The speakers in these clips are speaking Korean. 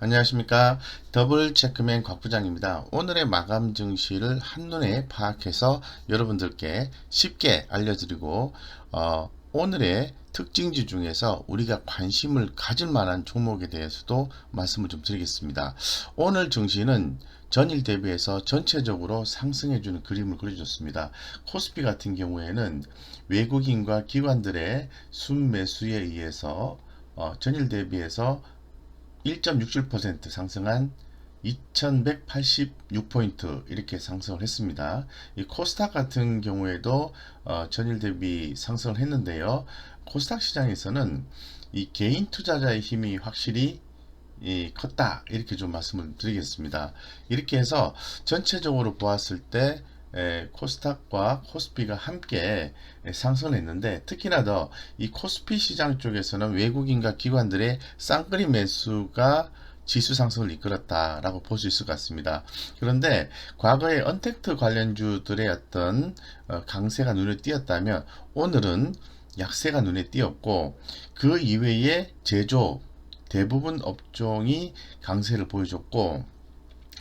안녕하십니까. 더블 체크맨 곽 부장입니다. 오늘의 마감 증시를 한눈에 파악해서 여러분들께 쉽게 알려드리고 오늘의 특징주 중에서 우리가 관심을 가질 만한 종목에 대해서도 말씀을 좀 드리겠습니다. 오늘 증시는 전일 대비해서 전체적으로 상승해주는 그림을 그려줬습니다. 코스피 같은 경우에는 외국인과 기관들의 순매수에 의해서 전일 대비해서 1.67% 상승한 2186포인트 이렇게 상승을 했습니다. 이 코스닥 같은 경우에도 전일 대비 상승을 했는데요. 코스닥 시장에서는 이 개인 투자자의 힘이 확실히 컸다 이렇게 좀 말씀을 드리겠습니다. 이렇게 해서 전체적으로 보았을 때 코스닥과 코스피가 함께 상승을 했는데, 특히나 더 이 코스피 시장 쪽에서는 외국인과 기관들의 쌍끌이 매수가 지수 상승을 이끌었다라고 볼 수 있을 것 같습니다. 그런데 과거에 언택트 관련주들의 어떤 강세가 눈에 띄었다면 오늘은 약세가 눈에 띄었고, 그 이외에 제조 대부분 업종이 강세를 보여줬고,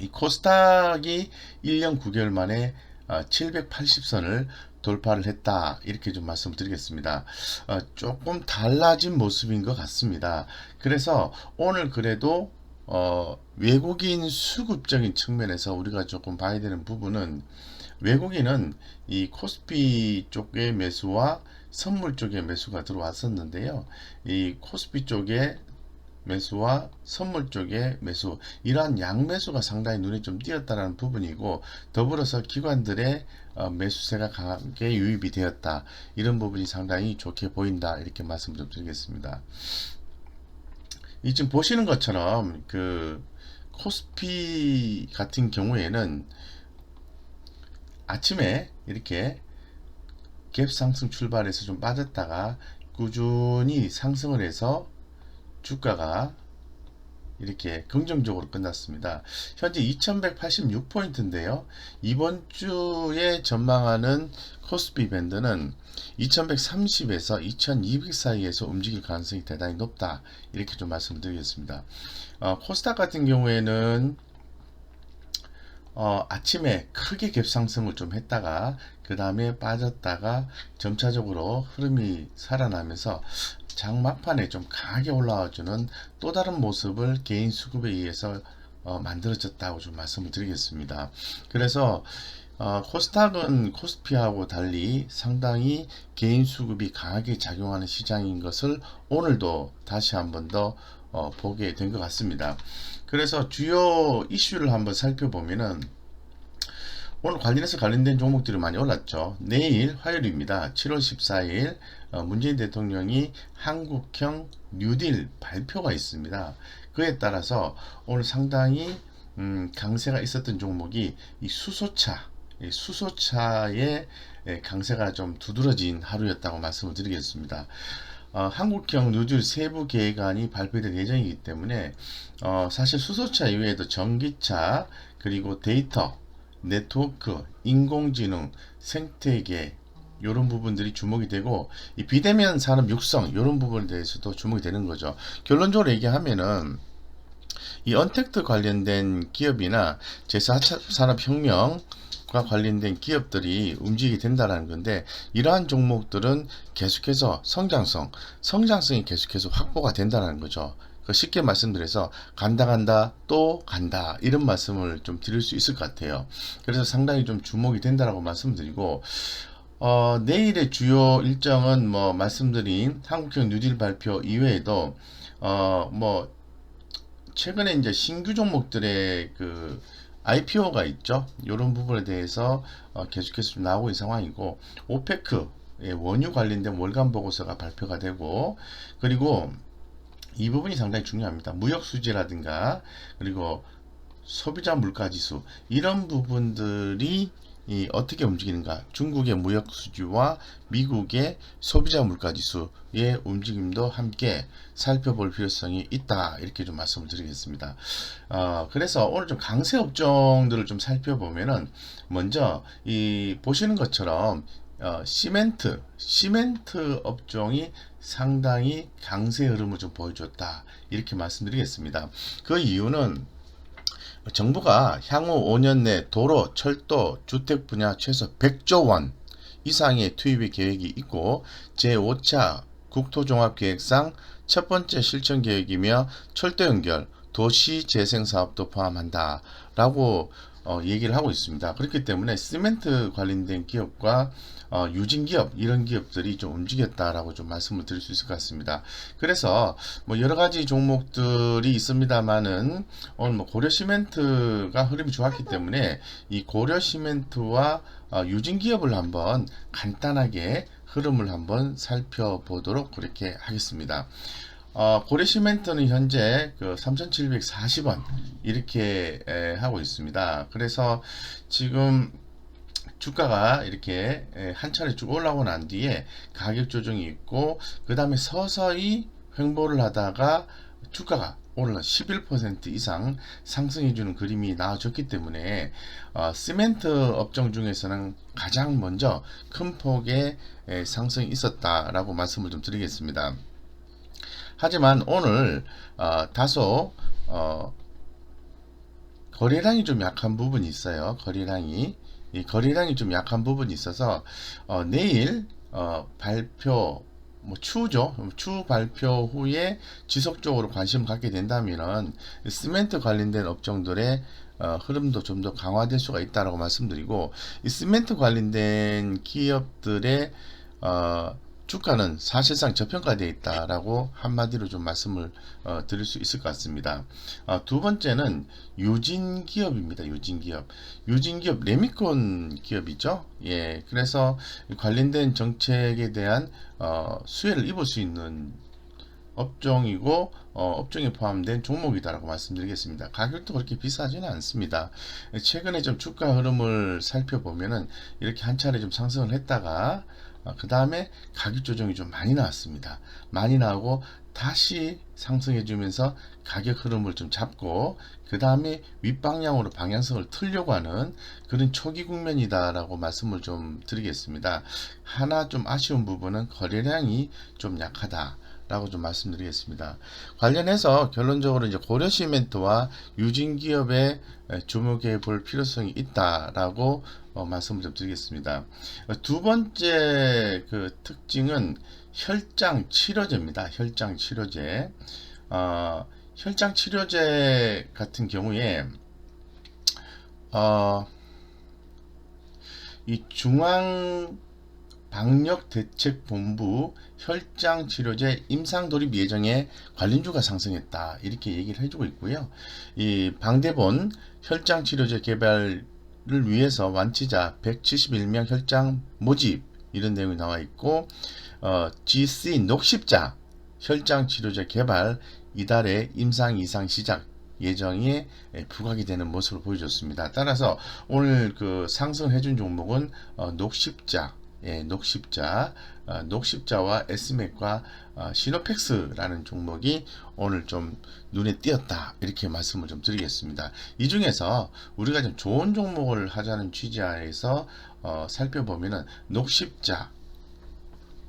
이 코스닥이 1년 9개월 만에 780선을 돌파를 했다 이렇게 좀 말씀드리겠습니다. 조금 달라진 모습인 것 같습니다. 그래서 오늘 그래도 외국인 수급적인 측면에서 우리가 조금 봐야 되는 부분은, 외국인은 이 코스피 쪽의 매수와 선물 쪽의 매수가 들어왔었는데요. 이 코스피 쪽에 매수와 선물 쪽의 매수, 이러한 양매수가 상당히 눈에 좀 띄었다는 부분이고, 더불어서 기관들의 매수세가 강하게 유입이 되었다, 이런 부분이 상당히 좋게 보인다 이렇게 말씀 좀 드리겠습니다. 이 지금 보시는 것처럼 그 코스피 같은 경우에는 아침에 이렇게 갭 상승 출발해서 좀 빠졌다가 꾸준히 상승을 해서 주가가 이렇게 긍정적으로 끝났습니다. 현재 2186포인트인데요. 이번 주에 전망하는 코스피 밴드는 2130에서 2200 사이에서 움직일 가능성이 대단히 높다 이렇게 좀 말씀드리겠습니다. 코스닥 같은 경우에는 아침에 크게 갭상승을 좀 했다가 그 다음에 빠졌다가 점차적으로 흐름이 살아나면서 장 막판에 좀 강하게 올라와주는 또 다른 모습을 개인 수급에 의해서 만들어졌다고 좀 말씀을 드리겠습니다. 그래서 코스닥은 코스피하고 달리 상당히 개인 수급이 강하게 작용하는 시장인 것을 오늘도 다시 한번 더 보게 된 것 같습니다. 그래서 주요 이슈를 한번 살펴보면은, 오늘 관련된 종목들이 많이 올랐죠. 내일 화요일입니다. 7월 14일 문재인 대통령이 한국형 뉴딜 발표가 있습니다. 그에 따라서 오늘 상당히 강세가 있었던 종목이 이 수소차의 강세가 좀 두드러진 하루였다고 말씀을 드리겠습니다. 한국형 뉴딜 세부 계획안이 발표될 예정이기 때문에 사실 수소차 이외에도 전기차, 그리고 데이터 네트워크, 인공지능, 생태계, 이런 부분들이 주목이 되고, 이 비대면 산업 육성 이런 부분에 대해서도 주목이 되는 거죠. 결론적으로 얘기하면은 이 언택트 관련된 기업이나 제4차 산업혁명과 관련된 기업들이 움직이게 된다는 건데, 이러한 종목들은 계속해서 성장성이 계속해서 확보가 된다는 거죠. 쉽게 말씀드려서 간다 또 간다 이런 말씀을 좀 드릴 수 있을 것 같아요. 그래서 상당히 좀 주목이 된다라고 말씀드리고, 내일의 주요 일정은 뭐 말씀드린 한국형 뉴딜 발표 이외에도 뭐 최근에 이제 신규 종목들의 그 IPO가 있죠. 이런 부분에 대해서 계속해서 좀 나오고 있는 상황이고, 오페크 원유 관련된 월간 보고서가 발표가 되고, 그리고 이 부분이 상당히 중요합니다. 무역 수지라든가 그리고 소비자 물가 지수, 이런 부분들이 어떻게 움직이는가, 중국의 무역 수지와 미국의 소비자 물가 지수의 움직임도 함께 살펴볼 필요성이 있다 이렇게 좀 말씀을 드리겠습니다. 그래서 오늘 좀 강세 업종들을 좀 살펴보면은, 먼저 이 보시는 것처럼 시멘트 업종이 상당히 강세 흐름을 좀 보여줬다. 이렇게 말씀드리겠습니다. 그 이유는 정부가 향후 5년 내 도로, 철도, 주택 분야 최소 100조 원 이상의 투입의 계획이 있고 제5차 국토종합계획상 첫 번째 실천 계획이며 철도 연결, 도시 재생 사업도 포함한다 라고 얘기를 하고 있습니다. 그렇기 때문에 시멘트 관련된 기업과 유진기업 이런 기업들이 좀 움직였다라고 좀 말씀을 드릴 수 있을 것 같습니다. 그래서 뭐 여러 가지 종목들이 있습니다만은 오늘 뭐 고려시멘트가 흐름이 좋았기 때문에 이 고려시멘트와 유진기업을 한번 간단하게 흐름을 한번 살펴보도록 그렇게 하겠습니다. 고려시멘트는 현재 그 3,740원 이렇게 하고 있습니다. 그래서 지금 주가가 이렇게 한 차례 쭉 올라오고 난 뒤에 가격 조정이 있고 그 다음에 서서히 횡보를 하다가 주가가 오늘 11% 이상 상승해주는 그림이 나와졌기 때문에 시멘트 업종 중에서는 가장 먼저 큰 폭의 상승이 있었다라고 말씀을 좀 드리겠습니다. 하지만 오늘 다소 거래량이 좀 약한 부분이 있어요. 이 거래량이 좀 약한 부분이 있어서 내일 발표 추후죠. 추후 발표 후에 지속적으로 관심을 갖게 된다면은 시멘트 관련된 업종들의 흐름도 좀 더 강화될 수가 있다라고 말씀드리고 이 시멘트 관련된 기업들의 주가는 사실상 저평가되어 있다라고 한마디로 좀 말씀을 드릴 수 있을 것 같습니다. 두 번째는 유진기업입니다. 유진기업 레미콘 기업이죠. 예, 그래서 관련된 정책에 대한 수혜를 입을 수 있는 업종이고 업종에 포함된 종목이다라고 말씀드리겠습니다. 가격도 그렇게 비싸지는 않습니다. 최근에 좀 주가 흐름을 살펴보면은 이렇게 한 차례 좀 상승을 했다가 그 다음에 가격 조정이 좀 많이 나왔습니다. 많이 나오고 다시 상승해 주면서 가격 흐름을 좀 잡고 그 다음에 윗방향으로 방향성을 틀려고 하는 그런 초기 국면이다 라고 말씀을 좀 드리겠습니다. 하나 좀 아쉬운 부분은 거래량이 좀 약하다 라고 좀 말씀드리겠습니다. 관련해서 결론적으로 이제 고려시멘트와 유진기업에 주목해 볼 필요성이 있다라고 말씀을 좀 드리겠습니다. 두 번째 그 특징은 혈장 치료제입니다. 혈장 치료제. 혈장 치료제 같은 경우에 이 중앙 방역대책본부 혈장치료제 임상도입 예정에 관련주가 상승했다 이렇게 얘기를 해주고 있고요. 이 방대본 혈장치료제 개발을 위해서 완치자 171명 혈장 모집 이런 내용이 나와 있고 GC 녹십자 혈장치료제 개발 이달에 임상 이상 시작 예정에 부각이 되는 모습을 보여줬습니다. 따라서 오늘 그 상승해준 종목은 녹십자 녹십자와 에스맥과 시노펙스라는 종목이 오늘 좀 눈에 띄었다 이렇게 말씀을 좀 드리겠습니다. 이 중에서 우리가 좀 좋은 종목을 하자는 취지하에서 살펴보면은 녹십자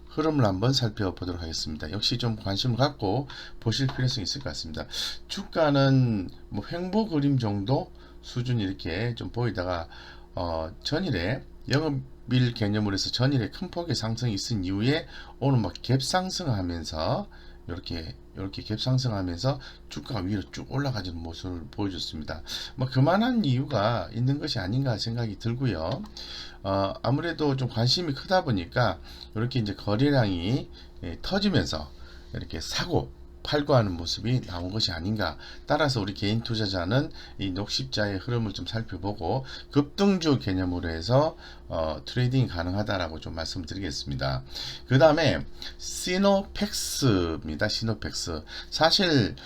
흐름을 한번 살펴보도록 하겠습니다. 역시 좀 관심을 갖고 보실 필요성이 있을 것 같습니다. 주가는 뭐 횡보 그림 정도 수준 이렇게 좀 보이다가 전일에 영업일 개념으로 해서 전일에 큰 폭의 상승이 있은 이후에 오늘 막 갭 상승하면서 이렇게 갭 상승하면서 주가가 위로 쭉 올라가는 모습을 보여줬습니다. 뭐 그만한 이유가 있는 것이 아닌가 생각이 들고요. 아무래도 좀 관심이 크다 보니까 이렇게 이제 거래량이 터지면서 이렇게 사고 팔고 하는 모습이 나온 것이 아닌가. 따라서 우리 개인 투자자는 이 녹십자의 흐름을 좀 살펴보고 급등주 개념으로 해서 트레이딩이 가능하다라고 좀 말씀드리겠습니다. 그 다음에 시노펙스입니다. 시노펙스. 사실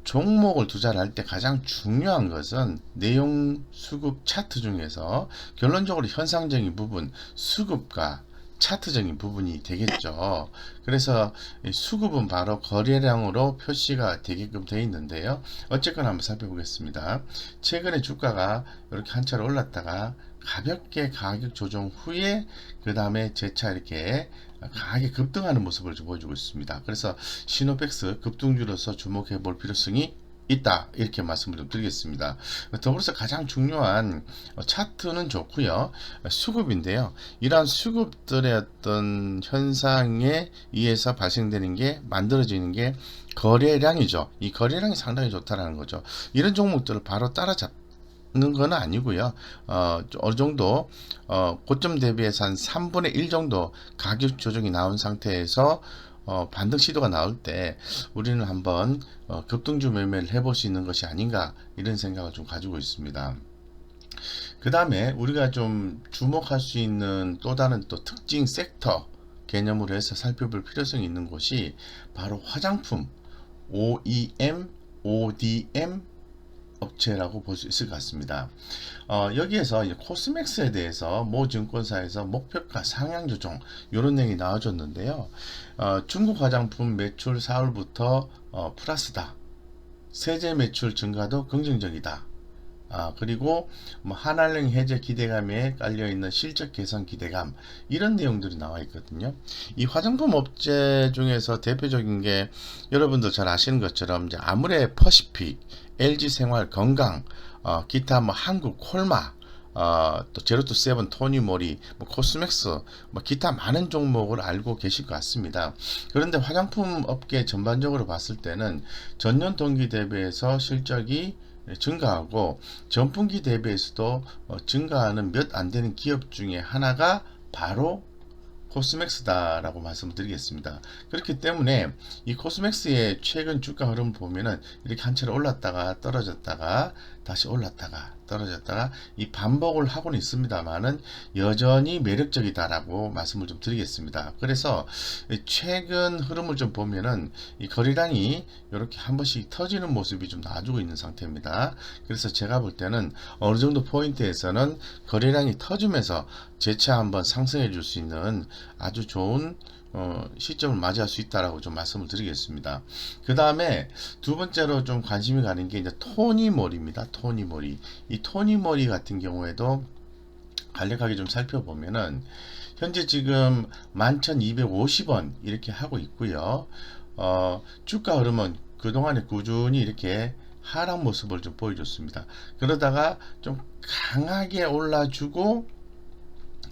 종목을 투자를 할 때 가장 중요한 것은 내용 수급 차트 중에서 결론적으로 현상적인 부분 수급과 차트적인 부분이 되겠죠. 그래서 이 수급은 바로 거래량으로 표시가 되게끔 되어 있는데요. 어쨌거나 한번 살펴보겠습니다. 최근에 주가가 이렇게 한 차례 올랐다가 가볍게 가격 조정 후에 그 다음에 재차 이렇게 강하게 급등하는 모습을 좀 보여주고 있습니다. 그래서 시노펙스 급등주로서 주목해 볼 필요성이 있다, 이렇게 말씀을 좀 드리겠습니다. 더불어서 가장 중요한 차트는 좋고요, 수급인데요. 이러한 수급들의 어떤 현상에 의해서 발생되는 게, 만들어지는 게 거래량이죠. 이 거래량이 상당히 좋다라는 거죠. 이런 종목들을 바로 따라잡 는 건 아니고요. 어느 정도 고점 대비해서 한 3분의 1 정도 가격 조정이 나온 상태에서 반등 시도가 나올 때 우리는 한번 급등주 매매를 해볼 수 있는 것이 아닌가, 이런 생각을 좀 가지고 있습니다. 그 다음에 우리가 좀 주목할 수 있는 또 다른 또 특징 섹터 개념으로 해서 살펴볼 필요성이 있는 곳이 바로 화장품, OEM, ODM 업체라고 볼 수 있을 것 같습니다. 여기에서 이제 코스맥스에 대해서 모 증권사에서 목표가 상향 조정, 이런 내용이 나와줬는데요. 중국 화장품 매출 4월부터 플러스다. 세제 매출 증가도 긍정적이다. 그리고 뭐 한알령 해제 기대감에 깔려있는 실적 개선 기대감, 이런 내용들이 나와 있거든요. 이 화장품 업체 중에서 대표적인 게 여러분들 잘 아시는 것처럼 이제 아무래 퍼시픽, LG생활 건강, 기타 뭐 한국 콜마, 또 제로투 세븐, 토니모리, 뭐 코스맥스, 뭐 기타 많은 종목을 알고 계실 것 같습니다. 그런데 화장품 업계 전반적으로 봤을 때는 전년 동기 대비해서 실적이 증가하고 전분기 대비해서도 증가하는 몇 안 되는 기업 중에 하나가 바로 코스맥스다라고 말씀드리겠습니다. 그렇기 때문에 이 코스맥스의 최근 주가 흐름 보면은 이렇게 한 차례 올랐다가 떨어졌다가 다시 올랐다가 떨어졌다가 이 반복을 하고는 있습니다만은 여전히 매력적이다라고 말씀을 좀 드리겠습니다. 그래서 최근 흐름을 좀 보면은 이 거래량이 이렇게 한 번씩 터지는 모습이 좀 나와주고 있는 상태입니다. 그래서 제가 볼 때는 어느 정도 포인트에서는 거래량이 터지면서 재차 한번 상승해 줄 수 있는 아주 좋은 시점을 맞이할 수 있다라고 좀 말씀을 드리겠습니다. 그 다음에 두 번째로 좀 관심이 가는 게 이제 토니모리입니다. 토니모리. 이 토니모리 같은 경우에도 간략하게 좀 살펴보면은 현재 지금 11,250원 이렇게 하고 있고요. 주가 흐름은 그동안에 꾸준히 이렇게 하락 모습을 좀 보여줬습니다. 그러다가 좀 강하게 올라주고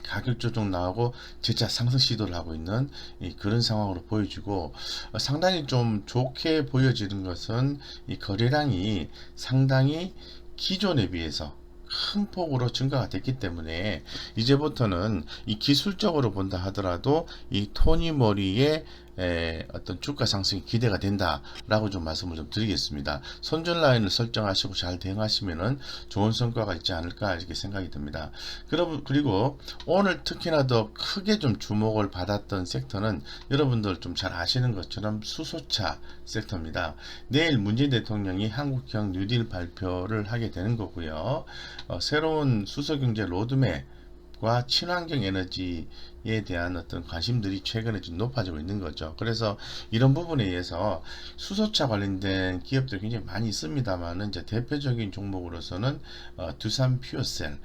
가격 조정 나오고 재차 상승 시도를 하고 있는 그런 상황으로 보여지고, 상당히 좀 좋게 보여지는 것은 이 거래량이 상당히 기존에 비해서 큰 폭으로 증가가 됐기 때문에 이제부터는 이 기술적으로 본다 하더라도 이 토니모리의 어떤 주가 상승이 기대가 된다라고 좀 말씀을 좀 드리겠습니다. 손절 라인을 설정하시고 잘 대응하시면은 좋은 성과가 있지 않을까, 이렇게 생각이 듭니다. 그리고 오늘 특히나 더 크게 좀 주목을 받았던 섹터는 여러분들 좀 잘 아시는 것처럼 수소차 섹터입니다. 내일 문재인 대통령이 한국형 뉴딜 발표를 하게 되는 거고요. 새로운 수소경제 로드맵과 친환경 에너지에 대한 어떤 관심들이 최근에 좀 높아지고 있는 거죠. 그래서 이런 부분에 의해서 수소차 관련된 기업들이 굉장히 많이 있습니다만, 이제 대표적인 종목으로서는 두산 퓨어셀,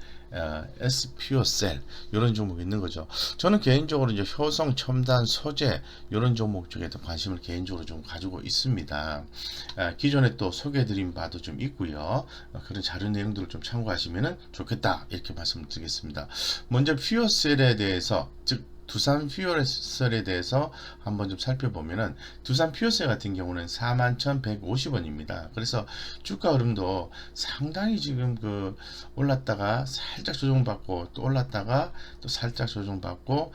S퓨어셀, 이런 종목이 있는 거죠. 저는 개인적으로 이제 효성 첨단 소재 이런 종목 쪽에도 관심을 개인적으로 좀 가지고 있습니다. 기존에 또 소개해드린 바도 좀 있고요. 그런 자료 내용들을 좀 참고하시면 좋겠다, 이렇게 말씀을 드리겠습니다. 먼저 퓨어셀에 대해서, 즉 두산 퓨어셀에 대해서 한번 좀 살펴보면은, 두산 퓨어셀 같은 경우는 41,150원입니다. 그래서 주가 흐름도 상당히 지금 올랐다가 살짝 조정받고 또 올랐다가 또 살짝 조정받고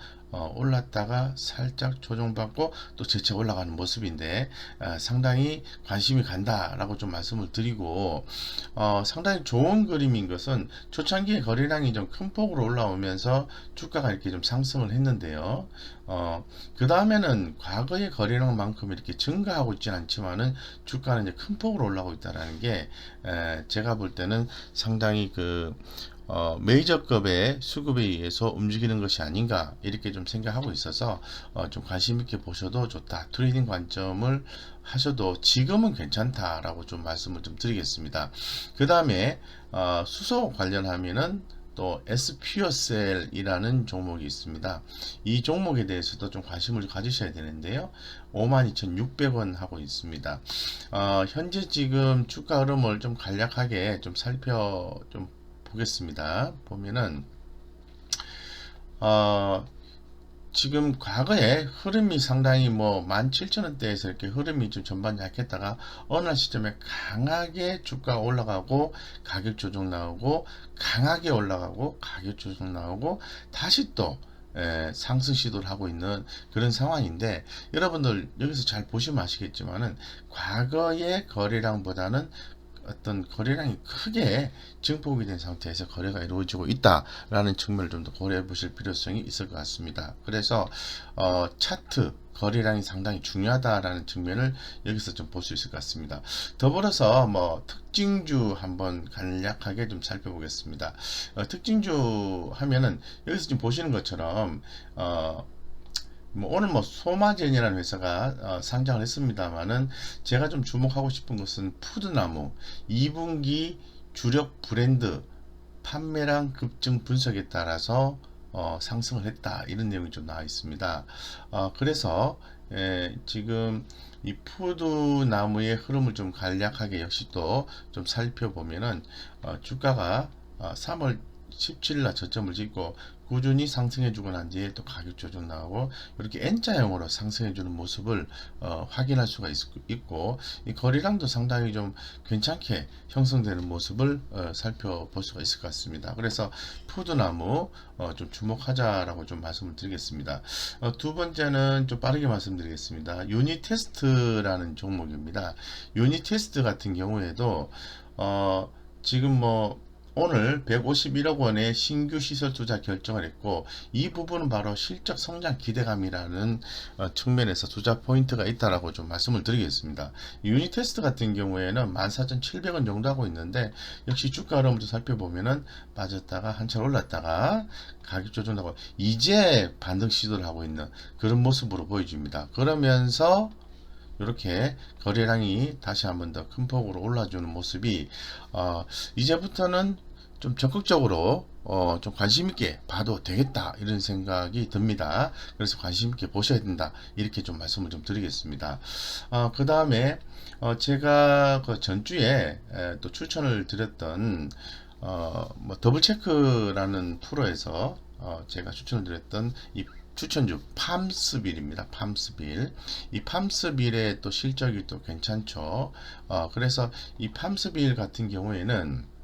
올랐다가 살짝 조정받고 또 재차 올라가는 모습인데, 상당히 관심이 간다라고 좀 말씀을 드리고, 상당히 좋은 그림인 것은 초창기에 거래량이 좀 큰 폭으로 올라오면서 주가가 이렇게 좀 상승을 했는데요. 그 다음에는 과거의 거래량만큼 이렇게 증가하고 있지는 않지만은 주가는 이제 큰 폭으로 올라오고 있다라는 게 제가 볼 때는 상당히 메이저급의 수급에 의해서 움직이는 것이 아닌가 이렇게 좀 생각하고 있어서 좀 관심 있게 보셔도 좋다. 트레이딩 관점을 하셔도 지금은 괜찮다라고 좀 말씀을 좀 드리겠습니다. 그 다음에 수소 관련하면은 또 SPOCell이라는 종목이 있습니다. 이 종목에 대해서도 좀 관심을 가지셔야 되는데요. 52,600원 하고 있습니다. 현재 지금 주가 흐름을 좀 간략하게 좀 좀 보겠습니다. 보면은 어, 지금 과거에 흐름이 상당히 뭐 17,000원대에서 이렇게 흐름이 좀 전반 약했다가 어느 시점에 강하게 주가 올라가고 가격 조정 나오고 강하게 올라가고 가격 조정 나오고 다시 또 상승 시도를 하고 있는 그런 상황인데, 여러분들 여기서 잘 보시면 아시겠지만은 과거의 거래량보다는 어떤 거래량이 크게 증폭이 된 상태에서 거래가 이루어지고 있다라는 측면을 좀 더 고려해 보실 필요성이 있을 것 같습니다. 그래서 차트 거래량이 상당히 중요하다라는 측면을 여기서 좀 볼 수 있을 것 같습니다. 더불어서 뭐 특징주 한번 간략하게 좀 살펴보겠습니다. 특징주 하면은 여기서 지금 보시는 것처럼 오늘 뭐 소마젠이라는 회사가 상장을 했습니다만은, 제가 좀 주목하고 싶은 것은 푸드나무 2분기 주력 브랜드 판매량 급증 분석에 따라서 상승을 했다, 이런 내용이 좀 나와 있습니다. 그래서 지금 이 푸드나무의 흐름을 좀 간략하게 역시 또 좀 살펴보면은 주가가 3월 17일 날 저점을 찍고 꾸준히 상승해주고 난 뒤에 또 가격 조정 나오고 이렇게 N자형으로 상승해주는 모습을 확인할 수가 있고, 이 거래량도 상당히 좀 괜찮게 형성되는 모습을 살펴볼 수가 있을 것 같습니다. 그래서 푸드나무 좀 주목하자라고 좀 말씀을 드리겠습니다. 두 번째는 좀 빠르게 말씀드리겠습니다. 유니테스트라는 종목입니다. 유니테스트 같은 경우에도 지금 뭐 오늘 151억 원의 신규 시설 투자 결정을 했고, 이 부분은 바로 실적 성장 기대감이라는 측면에서 투자 포인트가 있다라고 좀 말씀을 드리겠습니다. 유니테스트 같은 경우에는 14,700원 정도 하고 있는데, 역시 주가 흐름을 살펴보면은 빠졌다가 한참 올랐다가 가격 조정하고 이제 반등 시도를 하고 있는 그런 모습으로 보여집니다. 그러면서 이렇게 거래량이 다시 한번 더 큰 폭으로 올라주는 모습이 이제부터는 좀 적극적으로 좀 관심 있게 봐도 되겠다, 이런 생각이 듭니다. 그래서 관심 있게 보셔야 된다, 이렇게 좀 말씀을 좀 드리겠습니다. 그 다음에 제가 그 전주에 또 추천을 드렸던 뭐 더블체크라는 프로에서 제가 추천을 드렸던 이 추천주 팜스빌입니다. 팜스빌. 이 팜스빌의 또 실적이 또 괜찮죠. 그래서 이 팜스빌 같은 경우에는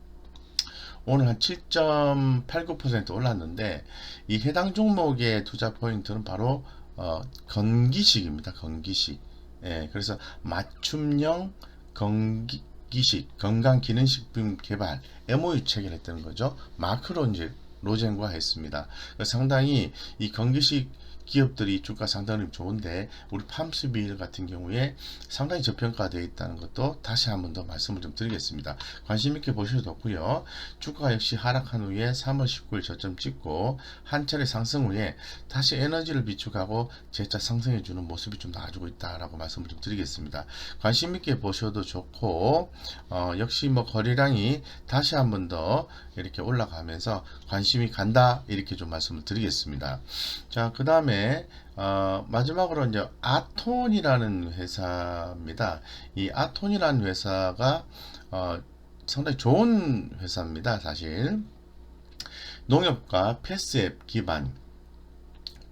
오늘 한 7.89% 올랐는데, 이 해당 종목의 투자 포인트는 바로 건기식입니다. 건기식. 그래서 맞춤형 건기식 건강기능식품 개발 MOU 체결했다는 거죠. 로젠과 했습니다. 상당히 이 건기식 기업들이 주가 상당히 좋은데, 우리 팜스빌 같은 경우에 상당히 저평가되어 있다는 것도 다시 한번 더 말씀을 좀 드리겠습니다. 관심 있게 보셔도 좋고요. 주가 역시 하락한 후에 3월 19일 저점 찍고 한 차례 상승 후에 다시 에너지를 비축하고 재차 상승해 주는 모습이 좀 나와주고 있다라고 말씀을 좀 드리겠습니다. 관심 있게 보셔도 좋고, 역시 뭐 거래량이 다시 한번 더 이렇게 올라가면서 관심이 간다, 이렇게 좀 말씀을 드리겠습니다. 자, 그 다음에 마지막으로 이제 아톤이라는 회사입니다. 이 아톤이라는 회사가 상당히 좋은 회사입니다. 사실 농협과 패스앱 기반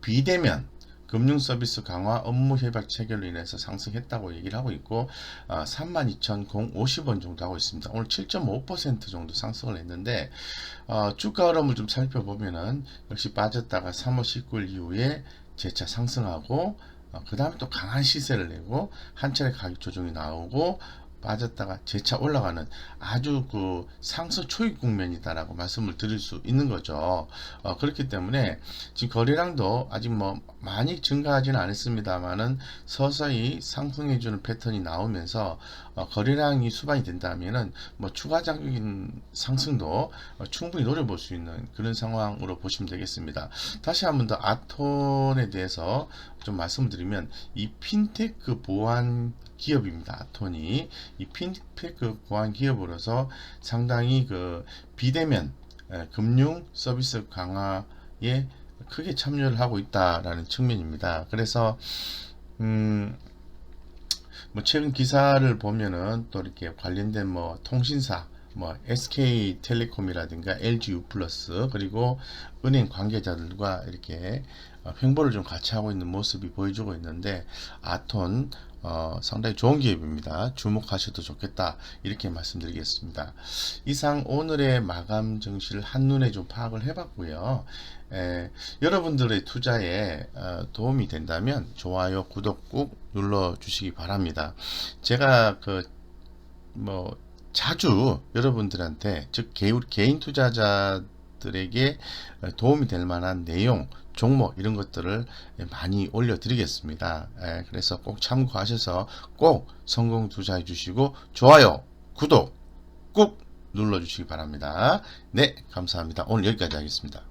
비대면 금융 서비스 강화 업무 협약 체결로 인해서 상승했다고 얘기를 하고 있고, 32,050원 정도 하고 있습니다. 오늘 7.5% 정도 상승을 했는데, 주가 흐름을 좀 살펴보면은 역시 빠졌다가 3월 19일 이후에 재차 상승하고, 그 다음에 또 강한 시세를 내고 한 차례 가격 조정이 나오고 빠졌다가 재차 올라가는 아주 그 상승 초입 국면이다라고 말씀을 드릴 수 있는 거죠. 그렇기 때문에 지금 거래량도 아직 뭐 많이 증가하지는 않았습니다만은 서서히 상승해주는 패턴이 나오면서 거래량이 수반이 된다면은 뭐 추가적인 상승도 충분히 노려볼 수 있는 그런 상황으로 보시면 되겠습니다. 다시 한번 더 아톤에 대해서 좀 말씀드리면 이 핀테크 보안 기업입니다. 아톤이 이 핀테크 보안 기업으로서 상당히 그 비대면 금융 서비스 강화에 크게 참여를 하고 있다라는 측면입니다. 그래서 뭐 최근 기사를 보면은 또 이렇게 관련된 뭐 통신사 뭐 SK텔레콤이라든가 LG U+, 그리고 은행 관계자들과 이렇게 횡보를 좀 같이 하고 있는 모습이 보여주고 있는데, 아톤 상당히 좋은 기업입니다. 주목하셔도 좋겠다, 이렇게 말씀드리겠습니다. 이상 오늘의 마감 증시를 한눈에 좀 파악을 해봤고요. 여러분들의 투자에 도움이 된다면 좋아요, 구독 꼭 눌러 주시기 바랍니다. 제가 뭐 자주 여러분들한테, 즉 개인 투자자들에게 도움이 될 만한 내용, 종목 이런 것들을 많이 올려드리겠습니다. 그래서 꼭 참고하셔서 꼭 성공 투자해 주시고 좋아요, 구독 꼭 눌러주시기 바랍니다. 네, 감사합니다. 오늘 여기까지 하겠습니다.